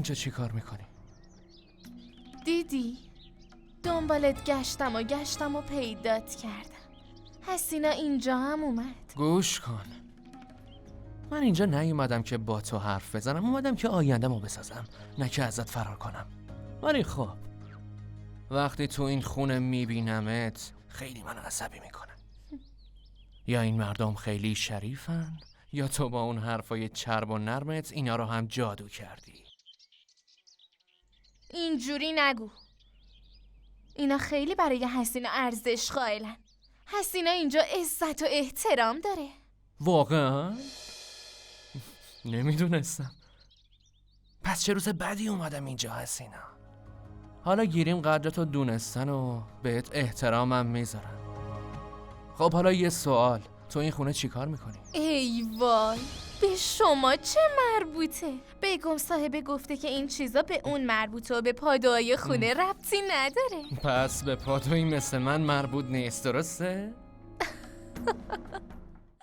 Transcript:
اینجا چی کار میکنی؟ دیدی؟ دنبالت گشتم و پیدات کردم. حسینا اینجا هم اومد. گوش کن، من اینجا نیومدم که با تو حرف بزنم، اومدم که آینده‌مو بسازم، نه که ازت فرار کنم. ولی خب وقتی تو این خونه میبینمت خیلی منو عصبی میکنه. یا این مردم خیلی شریفن، یا تو با اون حرفای چرب و نرمت اینا رو هم جادو کردی. اینجوری نگو. اینا خیلی برای حسینا ارزش قائلن. حسینا اینجا عزت و احترام داره. واقعا؟ نمیدونستم. پس چه روز بدی اومدم اینجا حسینا. حالا گیریم قدرتو دونستن و بهت احترامم میذارم. خب حالا یه سوال، تو این خونه چی کار میکنی؟ ای وای، به شما چه مربوطه؟ بیگم صاحبه گفته که این چیزا به اون مربوطه و به پادوهای خونه ربطی نداره. پس به پادویی مثل من مربوط نیست، درسته؟